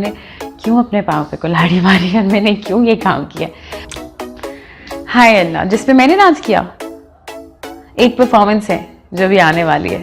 मैंने क्यों अपने पाँव पे कुल्हाड़ी मारी और मैंने क्यों ये काम किया। हाय अल्लाह, जिस पे मैंने नाच किया, एक परफॉर्मेंस है जो भी आने वाली है।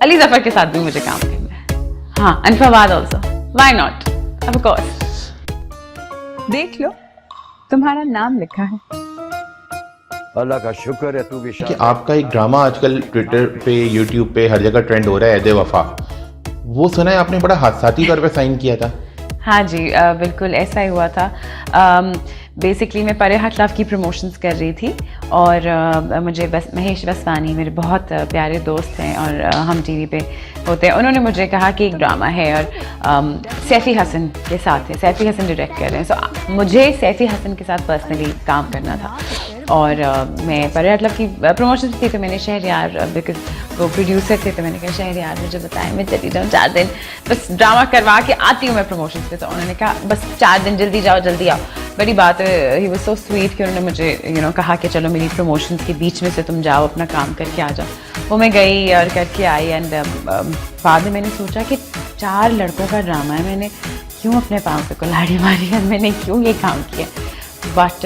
अली जफर के साथ भी मुझे काम करना है। हाँ, and Fawad also, why not, of course. देख लो, तुम्हारा नाम लिखा है। अल्लाह का शुक्र है तू भी कि आपका एक ड्रामा आजकल ट्विटर पे, यूट्यूब पे हर जगह ट्रेंड हो रहा है, ऐदे वफा। वो सुना है आपने बड़ा हादसाती तौर पे साइन किया था। हाँ जी, बिल्कुल ऐसा ही हुआ था। बेसिकली मैं परे हट लव की प्रमोशंस कर रही थी और मुझे महेश वसवानी मेरे बहुत प्यारे दोस्त हैं और हम टीवी पे होते हैं। उन्होंने मुझे कहा कि एक ड्रामा है और सैफ़ी हसन के साथ है, सैफ़ी हसन डायरेक्ट कर रहे हैं। सो मुझे सैफ़ी हसन के साथ पर्सनली काम करना था और मैं परे हट लव की प्रमोशन थी तो मैंने शहरयार, बिकॉज वो प्रोड्यूसर थे तो मैंने कहा शहरयार मुझे बताएं, मैं चली जाऊँ 4 दिन बस ड्रामा करवा के आती हूँ मैं प्रमोशन पे। तो उन्होंने कहा बस 4 दिन जल्दी जाओ, जल्दी आओ। बड़ी बात है, ही वाज सो स्वीट कि उन्होंने मुझे कहा कि चलो मेरी प्रमोशंस के बीच में से तुम जाओ, अपना काम करके आ जाओ। वो मैं गई और करके आई एंड बाद में मैंने सोचा कि 4 लड़कों का ड्रामा है, मैंने क्यों अपने पाँव पे कुल्हाड़ी मारी और मैंने क्यों ये काम किया। बट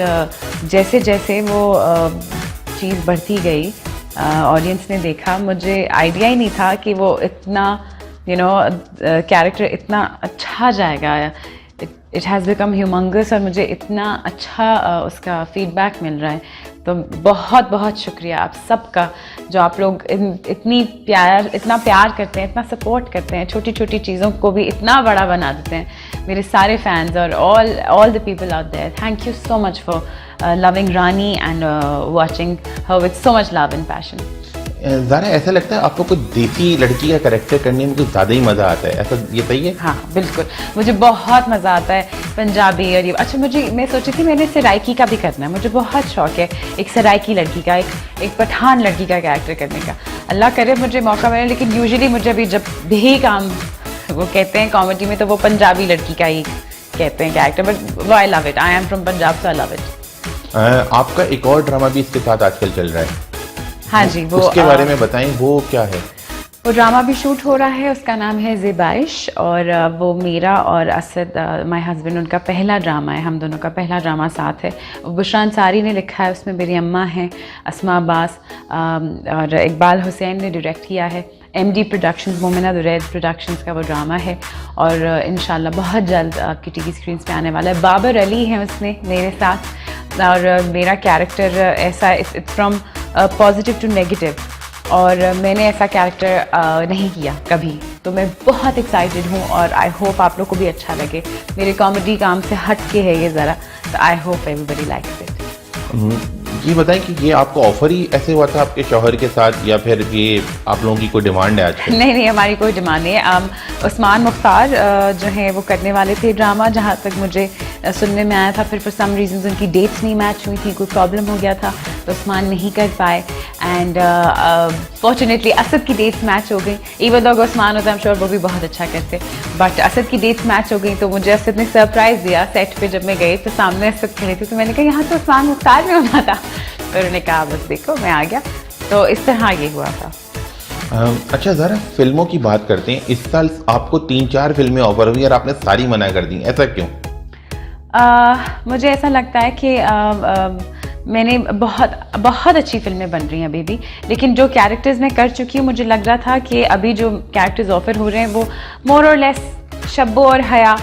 जैसे जैसे वो चीज़ बढ़ती गई, ऑडियंस ने देखा, मुझे आइडिया ही नहीं था कि वो इतना कैरेक्टर इतना अच्छा जाएगा। इट हैज़ बिकम ह्यूमंगस और मुझे इतना अच्छा उसका फीडबैक मिल रहा है। तो बहुत बहुत शुक्रिया आप सबका, जो आप लोग इतना प्यार करते हैं, इतना सपोर्ट करते हैं, छोटी छोटी चीज़ों को भी इतना बड़ा बना देते हैं। मेरे सारे फैंस और all the people out there, thank you so much for loving Rani and watching her with so much love and passion. ज़रा ऐसा लगता है आपको कुछ देसी लड़की का कैरेक्टर करने में कुछ ज़्यादा ही मज़ा आता है, ऐसा ये सही है? हाँ बिल्कुल, मुझे बहुत मज़ा आता है पंजाबी और ये। अच्छा, मैं सोची थी मैंने सराइकी का भी करना है, मुझे बहुत शौक है एक सराइकी लड़की का, एक पठान लड़की का कैरेक्टर करने का। अल्लाह करे मुझे मौका मिले, लेकिन यूजुअली मुझे अभी जब भी काम वो कहते हैं कॉमेडी में तो वो पंजाबी लड़की का ही कहते हैं character, but I love it, I am from Punjab so I love it. आपका एक और ड्रामा भी इसके साथ आजकल चल रहा है। हाँ जी, वो उसके बारे में बताएं, वो क्या है? वो ड्रामा भी शूट हो रहा है, उसका नाम है ज़ेबाइश और वो मेरा और असद माय हस्बैंड, उनका पहला ड्रामा है, हम दोनों का पहला ड्रामा साथ है। बुशरा अंसारी ने लिखा है, उसमें मेरी अम्मा हैं अस्मा अब्बास और इकबाल हुसैन ने डायरेक्ट किया है। MD productions, Momina Duraid productions का वो ड्रामा है और इंशाल्लाह बहुत जल्द आपकी टीवी स्क्रीन्स पे आने वाला है। बाबर अली हैं उसमें मेरे साथ और मेरा कैरेक्टर ऐसा it's from positive to negative और मैंने ऐसा कैरेक्टर नहीं किया कभी, तो मैं बहुत एक्साइटेड हूँ और आई होप आप लोग को भी अच्छा लगे। मेरे कॉमेडी काम से हट के है ये ज़रा, तो I hope everybody likes it. ये बताएं कि ये आपको ऑफर ही ऐसे हुआ था आपके शौहर के साथ या फिर ये आप लोगों की कोई डिमांड है आज? नहीं, हमारी कोई डिमांड नहीं है। उस्मान मुख्तार जो हैं वो करने वाले थे ड्रामा, जहाँ तक मुझे सुनने में आया था। फिर फॉर सम रीजंस उनकी डेट्स नहीं मैच हुई थी, कोई प्रॉब्लम हो गया था तो उस्मान नहीं कर पाए एंड फॉर्चुनेटली असद की डेट्स मैच हो गई। इवन दो उस्मान होता है, आई एम श्योर वो भी बहुत अच्छा करते, बट असद की डेट्स मैच हो गई। तो मुझे असद ने सरप्राइज़ दिया सेट पे, जब मैं गई तो सामने असद खड़े थे तो मैंने कहा यहाँ तो उस्मान मुख्तार में होना था, तो उन्होंने कहा बस देखो मैं आ गया। तो इस तरह ये हुआ था। अच्छा, ज़रा फिल्मों की बात करते हैं। इस साल आपको 3-4 फिल्में ऑफर हुई और आपने सारी मना कर दी, ऐसा क्यों? मुझे ऐसा लगता है कि मैंने बहुत अच्छी फिल्में बन रही हैं अभी भी, लेकिन जो कैरेक्टर्स मैं कर चुकी हूँ मुझे लग रहा था कि अभी जो कैरेक्टर्स ऑफर हो रहे हैं वो मोर और लेस शब्बो और हया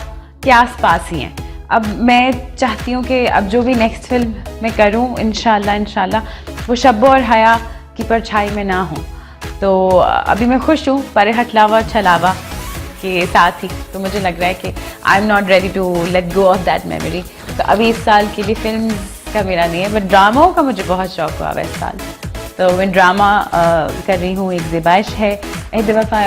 के आसपास ही हैं। अब मैं चाहती हूँ कि अब जो भी नेक्स्ट फिल्म मैं करूँ इंशाल्लाह वो शब्बो और हया की परछाई में ना हो। तो अभी मैं खुश हूँ परे हट लावा छलावा के साथ ही, तो मुझे लग रहा है कि I am not ready to let go of that memory. तो अभी इस साल के लिए फिल्म का मेरा नहीं है, बट ड्रामाओं का मुझे बहुत शौक हुआ है इस साल। तो मैं ड्रामा कर रही हूँ, एक ज़ेबाइश है, एक वफा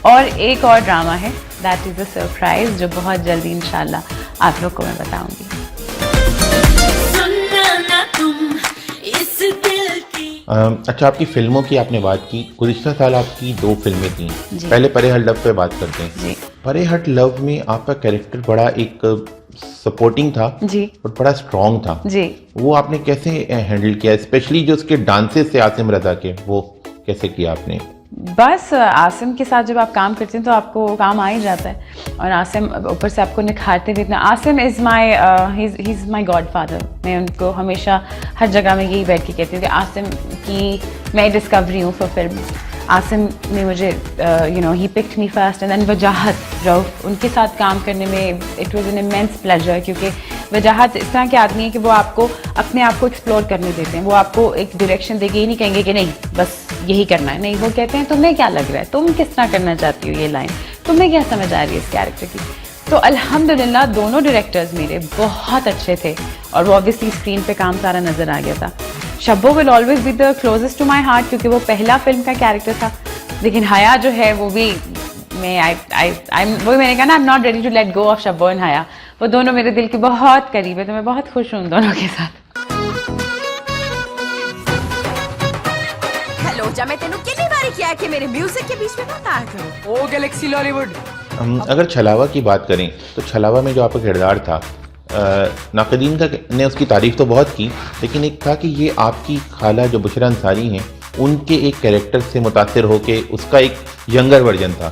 और एक और ड्रामा है, दैट इज़ अ सरप्राइज़ जो बहुत जल्दी इंशाल्लाह आप लोग को मैं बताऊँगी। अच्छा, आपकी फिल्मों की आपने बात की, गुज़िश्ता साल आपकी 2 फिल्में थी। पहले परे हट लव पे बात करते हैं जी। परे हट लव में आपका कैरेक्टर बड़ा एक सपोर्टिंग था जी, और बड़ा स्ट्रॉन्ग था जी। वो आपने कैसे हैंडल किया, स्पेशली जो उसके डांसेस थे आसिम रजा के, वो कैसे किया आपने? बस आसिम के साथ जब आप काम करते हैं तो आपको काम आ ही जाता है, और आसिम ऊपर से आपको निखारते भी इतना। Asim is my he is my God father. मैं उनको हमेशा हर जगह में यही बैठ के कहती हूँ कि आसिम की मैं डिस्कवरी हूँ फॉर फिल्म। आसिम ने मुझे he picked me first, and then Wajahat Rauf, उनके साथ काम करने में it was an immense pleasure, क्योंकि वजाहत इस तरह के आदमी है कि वो आपको अपने आप को एक्सप्लोर करने देते हैं। वो आपको एक डायरेक्शन देके ही नहीं कहेंगे कि नहीं बस यही करना है, नहीं, वो कहते हैं तुम्हें क्या लग रहा है, तुम किस तरह करना चाहती हो ये लाइन, तुम्हें क्या समझ आ रही है इस कैरेक्टर की। तो अल्हम्दुलिल्लाह दोनों डायरेक्टर्स मेरे बहुत अच्छे थे, और वो ऑब्वियसली स्क्रीन पे काम सारा नज़र आ गया था। Shabbo will always be the closest to my heart, क्योंकि वो पहला फिल्म का कैरेक्टर था। लेकिन हया जो है वो भी वही मैंने कहा ना, I am not ready to let go of Shabbo and Haya. वो दोनों मेरे दिल के बहुत करीब है, तो मैं बहुत खुश हूँ उन दोनों के साथ। हेलो जा, मैं तेनू कितनी बारी किया है कि मेरे म्यूजिक के बीच में मत आया करो। ओ गैलेक्सी लॉलीवुड। अगर छलावा की बात करें तो छलावा में जो आपका किरदार था, नाक़दीन ने उसकी तारीफ़ तो बहुत की, लेकिन एक था कि ये आपकी खाला जो बुशरा अंसारी हैं उनके एक कैरेक्टर से मुतासिर होके उसका एक यंगर वर्जन था।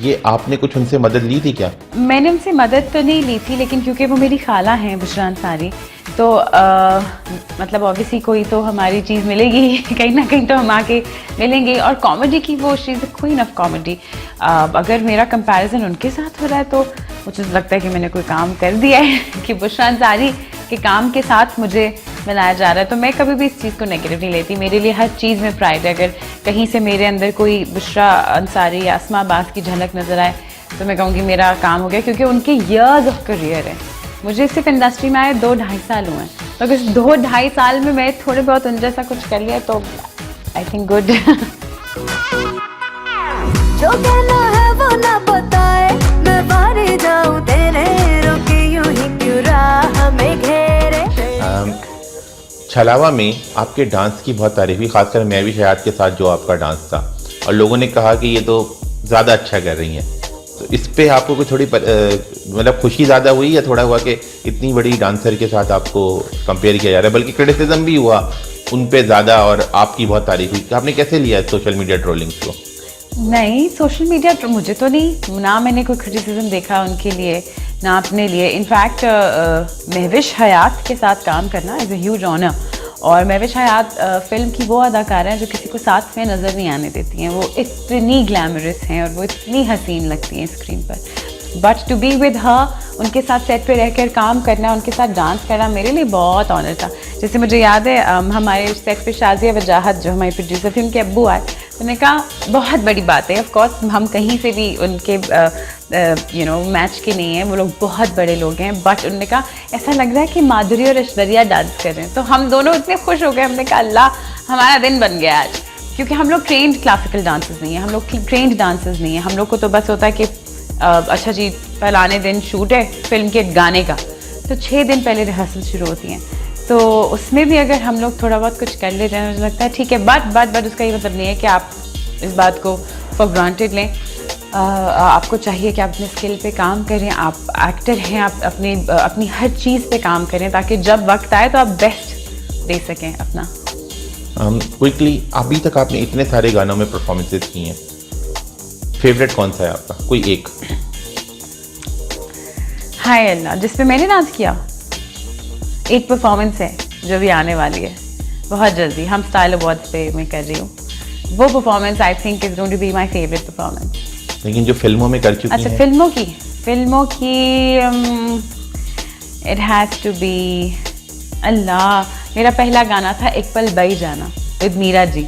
ये आपने कुछ उनसे मदद ली थी क्या? मैंने उनसे मदद तो नहीं ली थी, लेकिन क्योंकि वो मेरी खाला हैं बुशरा अंसारी, तो मतलब ऑब्वियसली कोई तो हमारी चीज़ मिलेगी कहीं ना कहीं तो हम आके मिलेंगे। और कॉमेडी की वो she is the queen of comedy. अगर मेरा कंपैरिजन उनके साथ हो रहा है तो मुझे लगता है कि मैंने कोई काम कर दिया है कि बुशरा अंसारी के काम के साथ मुझे मिलाया जा रहा है। तो मैं कभी भी इस चीज़ को नेगेटिव नहीं लेती, मेरे लिए हर चीज़ में प्राइड है। अगर कहीं से मेरे अंदर कोई बुशरा अंसारी या अस्मा अब्बास की झलक नज़र आए तो मैं कहूँगी मेरा काम हो गया, क्योंकि उनके ईयर्स ऑफ करियर है। मुझे सिर्फ इंडस्ट्री में आए 2-2.5 साल हुए हैं, तो अगर 2-2.5 साल में मैं थोड़े बहुत उन जैसा कुछ कर लिया तो आई थिंक गुड। जो कहना है वो ना बताए, मैं बाहर जाऊं तेरे रोके यूं ही क्यों राह में घेरे। छलावा में आपके डांस की बहुत तारीफ हुई, खासकर मैं भी शहाद के साथ जो आपका डांस था, और लोगों ने कहा कि ये तो ज़्यादा अच्छा कर रही हैं। तो इस पे आपको कोई थोड़ी मतलब खुशी ज़्यादा हुई, या थोड़ा हुआ कि इतनी बड़ी डांसर के साथ आपको कंपेयर किया जा रहा है? बल्कि क्रिटिसिज्म भी हुआ उन पे ज़्यादा, और आपकी बहुत तारीफ हुई। आपने कैसे लिया सोशल मीडिया ट्रोलिंग्स को? नहीं, सोशल मीडिया मुझे तो नहीं, ना मैंने कोई क्रिटिसिज्म देखा उनके लिए ना अपने लिए। इनफैक्ट महविश हयात के साथ काम करना इज़ अ ह्यूज ऑनर, और महविश हयात फिल्म की वो अदाकारा हैं जो किसी को साथ में नज़र नहीं आने देती हैं। वो इतनी ग्लैमरस हैं और वो इतनी हसीन लगती हैं स्क्रीन पर। But to be with her, उनके साथ सेट पे रहकर काम करना, उनके साथ डांस करना मेरे लिए बहुत ऑनर था। जैसे मुझे याद है हमारे सेट पे शाजिया वजाहत जो हमारी प्रोड्यूसर थी, उनके अब्बू आए, उन्होंने कहा बहुत बड़ी बात है, ऑफ कोर्स हम कहीं से भी उनके मैच के नहीं हैं, वो लोग बहुत बड़े लोग हैं, बट उन्होंने कहा ऐसा लग रहा है कि माधुरी और ऐश्वर्या डांस कर रहे हैं। तो हम दोनों इतने खुश हो गए, हमने कहा अल्लाह हमारा दिन बन गया आज, क्योंकि हम लोग ट्रेंड क्लासिकल डांसर्स नहीं हैं, हम लोग ट्रेंड डांसर्स नहीं हैं। हम लोग को तो बस होता है कि अच्छा जी पहलाने दिन शूट है फिल्म के गाने का, तो 6 दिन पहले रिहर्सल शुरू होती हैं, तो उसमें भी अगर हम लोग थोड़ा बहुत कुछ कर लेते हैं मुझे लगता है ठीक है। बट उसका ये मतलब नहीं है कि आप इस बात को फॉर ग्रांटेड लें। आपको चाहिए कि आप अपने स्किल पे काम करें, आप एक्टर हैं, आप अपनी हर चीज़ पे काम करें ताकि जब वक्त आए तो आप बेस्ट दे सकें अपना। क्विकली, अभी तक आपने इतने सारे गानों में परफॉर्मेंसेज की हैं, फेवरेट कौन सा है आपका? कोई एक? हाय अल्लाह, जिस पे मैंने डांस किया, एक परफॉर्मेंस है जो भी आने वाली है बहुत जल्दी, हम स्टाइल अवार्ड्स पे मैं कर रही हूँ। वो performance I think is going to be my favourite performance. लेकिन जो फिल्मों में कर चुकी हैं? अच्छा, फिल्मों की इट हैज़ टू बी, अल्लाह, मेरा पहला गाना था एक पल बई जाना with Meera ji.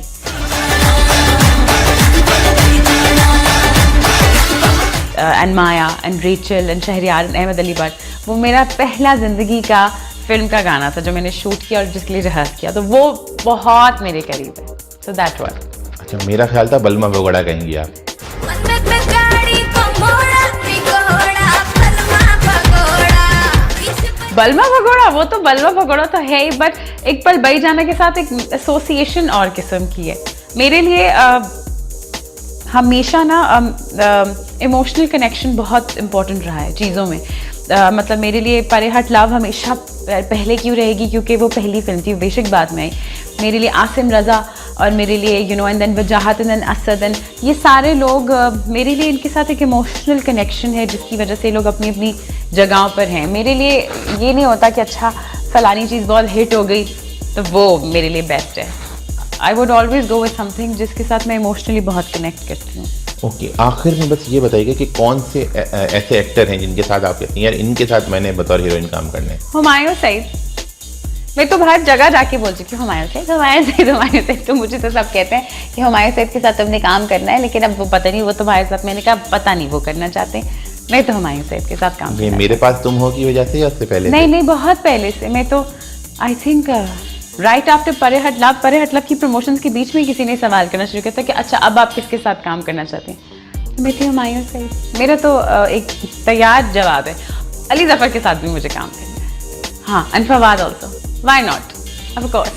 And Maya and Rachel and Shahryar and Ahmed Ali Bhatt, वो मेरा पहला ज़िंदगी का फिल्म का गाना था जो मैंने शूट किया और जिसके लिए रिहर्स किया, तो वो बहुत मेरे करीब है। So that one. अच्छा, मेरा ख्याल था बलमा भगोड़ा कहेंगी आप। बलमा भगोड़ा, वो तो बलमा भगोड़ा तो है ही, बट एक पल बई जाना के साथ एक एसोसिएशन और किस्म की है मेरे लिए। हमेशा ना इमोशनल कनेक्शन बहुत इम्पोर्टेंट रहा है चीज़ों में। मतलब मेरे लिए परे हट लव हमेशा पहले क्यों रहेगी, क्योंकि वो पहली फिल्म थी, बेशक बाद में आई। मेरे लिए आसिम रज़ा और मेरे लिए and then Wajahat and then Asad and ये सारे लोग मेरे लिए इनके साथ एक इमोशनल कनेक्शन है जिसकी वजह से लोग अपनी अपनी जगहों पर हैं। मेरे लिए ये नहीं होता कि अच्छा फलानी चीज़ बहुत हिट हो गई तो वो मेरे लिए बेस्ट है। I would always go with something जिसके साथ मैं इमोशनली बहुत कनेक्ट करती हूँ। ओके, आखिर में बस ये बताइएगा कि कौन से ऐसे एक्टर हैं जिनके साथ आप कहती हैं यार इनके साथ मैंने बतौर हीरोइन काम करना है? हुमायूं सईद। मैं तो हर जगह जाके बोल चुकी हूँ हुमायूं सईद। तो मुझे तो सब कहते हैं कि हुमायूं सईद के साथ तुमने काम करना है, लेकिन अब वो पता नहीं वो तुम्हारे साथ, मैंने कहा पता नहीं वो करना चाहते हैं। मैं तो हुमायूं सईद के साथ काम करना मेरे पास तुम हो की वजह से या उससे पहले? नहीं, बहुत पहले से। मैं तो आई थिंक राइट आफ्टर परे हट लव की प्रमोशंस के बीच में किसी ने सवाल करना शुरू किया था कि अच्छा अब आप किसके साथ काम करना चाहते हैं, तो मैं थी हुमायूं सईद। मेरा तो एक तैयार जवाब है। अली जफर के साथ भी मुझे काम करना है, हाँ, and Fawad also, why not, of course.